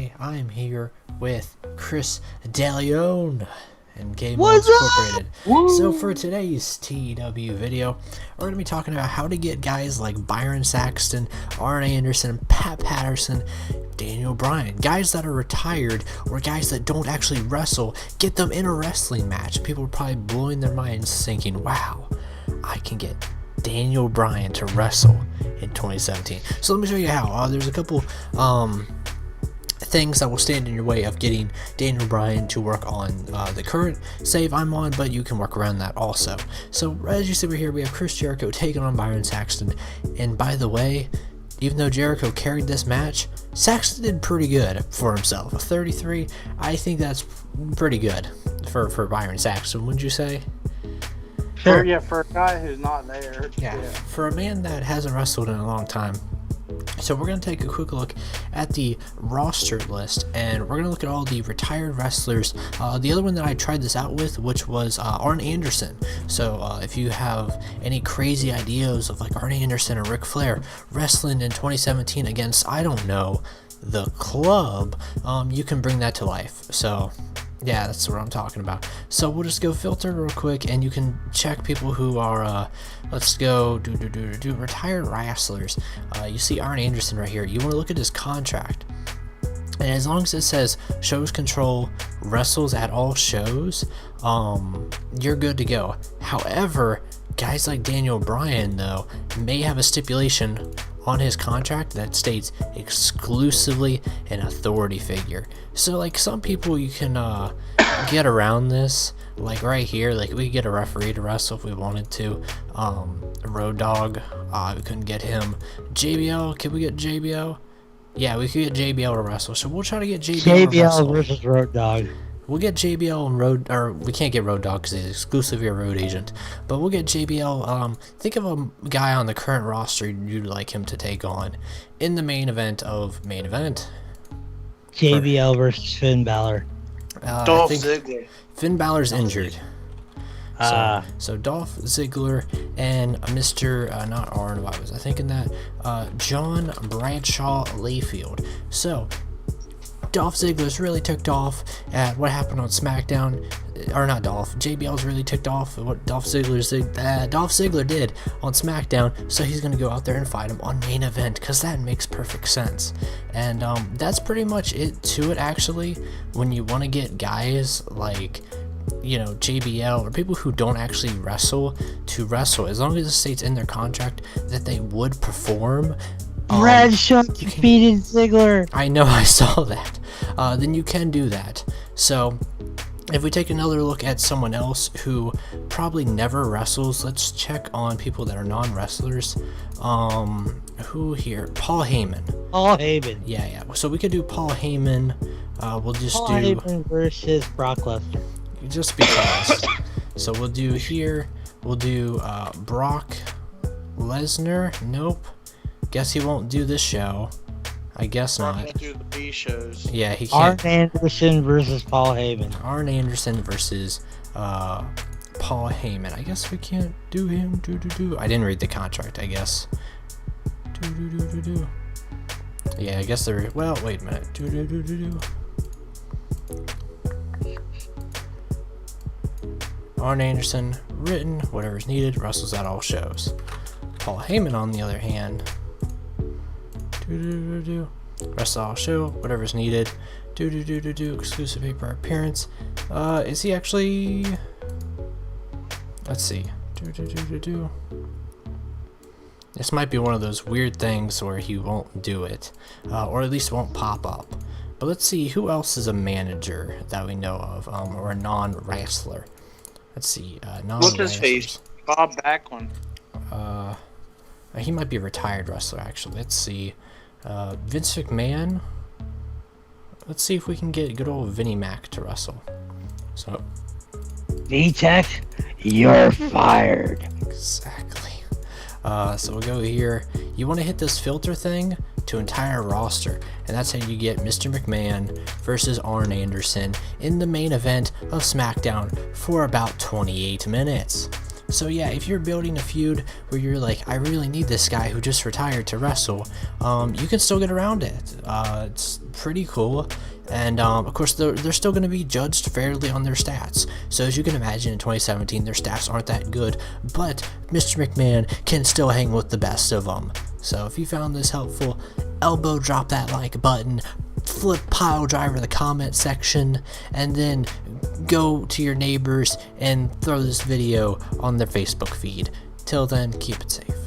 today I am here with Chris DeLeon and Game What's Incorporated. up? So for today's TW video, we're going to be talking about how to get guys like Byron, Saxton, Arn Anderson, Pat Patterson, Daniel Bryan, guys that are retired or guys that don't actually wrestle, get them in a wrestling match. People are probably blowing their minds thinking, wow, I can get Daniel Bryan to wrestle in 2017. So let me show you how. There's a couple things that will stand in your way of getting Daniel Bryan to work on the current save I'm on, but you can work around that also. So as you see over here, we have Chris Jericho taking on Byron Saxton, and by the way, even though Jericho carried this match, Saxton did pretty good for himself. A 33, I think that's pretty good for Byron Saxton, wouldn't you say? Sure. For a guy who's not there. Yeah, for a man that hasn't wrestled in a long time. So we're going to take a quick look at the roster list, and we're going to look at all the retired wrestlers. The other one that I tried this out with, which was Arn Anderson. So if you have any crazy ideas of like Arn Anderson or Ric Flair wrestling in 2017 against, I don't know, the Club, you can bring that to life. So yeah, that's what I'm talking about. So we'll just go filter real quick, and you can check people who are, let's go retired wrestlers. You see Arn Anderson right here. You want to look at his contract, and as long as it says shows control, wrestles at all shows, you're good to go. However, guys like Daniel Bryan though may have a stipulation on his contract that states exclusively an authority figure. So like some people you can get around this, like right here, like we could get a referee to wrestle if we wanted to. Road Dogg, we couldn't get him. JBL, can we get JBL? Yeah, we could get JBL to wrestle, so we'll try to get JBL to wrestle. versus Road Dogg. We'll get JBL and Road, or we can't get Road Dogg because he's exclusively a road agent. But we'll get JBL. Think of a guy on the current roster you'd like him to take on in the main event of main event. JBL versus Finn Balor. Dolph Ziggler. Finn Balor's injured. So Dolph Ziggler and Mr. Not Arn, why was I thinking that? John Bradshaw Layfield. So Dolph Ziggler's really ticked off at what happened on SmackDown, or not Dolph. JBL's really ticked off at what Dolph Ziggler did on SmackDown, so he's gonna go out there and fight him on main event because that makes perfect sense. And that's pretty much it to it actually. When you want to get guys like, you know, JBL or people who don't actually wrestle to wrestle, as long as it states in their contract that they would perform. Bradshaw defeated Ziggler. I know, I saw that. Then you can do that. So if we take another look at someone else who probably never wrestles, let's check on people that are non-wrestlers. Who here? Paul Heyman. Paul Heyman. Yeah. So we could do Paul Heyman. We'll just Paul do Heyman versus Brock Lesnar. just because. So we'll do here. We'll do Brock Lesnar. Nope. Guess he won't do this show. I guess not. Can't do the B shows. Yeah, he can't. Arn Anderson versus Paul Heyman. Arn Anderson versus Paul Heyman. I guess we can't do him. I didn't read the contract, I guess. Yeah, I guess there. Well, wait a minute. Arn Anderson, written, whatever's needed, wrestles at all shows. Paul Heyman, on the other hand, wrestle all show, whatever's needed. Exclusive paper appearance. Is he actually? Let's see. This might be one of those weird things where he won't do it, or at least won't pop up. But let's see who else is a manager that we know of, or a non-wrestler. Let's see. What's his face? Bob Backlund. He might be a retired wrestler, actually. Let's see. Vince McMahon. Let's see if we can get good old Vinnie Mac to wrestle. So, V-Tech, you're fired. Exactly. So we'll go here. You want to hit this filter thing to entire roster, and that's how you get Mr. McMahon versus Arn Anderson in the main event of SmackDown for about 28 minutes. So yeah, if you're building a feud where you're like, I really need this guy who just retired to wrestle, you can still get around it. It's pretty cool. And of course, they're still going to be judged fairly on their stats. So as you can imagine, in 2017, their stats aren't that good, but Mr. McMahon can still hang with the best of them. So if you found this helpful, elbow drop that like button, flip pile driver the comment section, and then go to your neighbors and throw this video on their Facebook feed. Till then, keep it safe.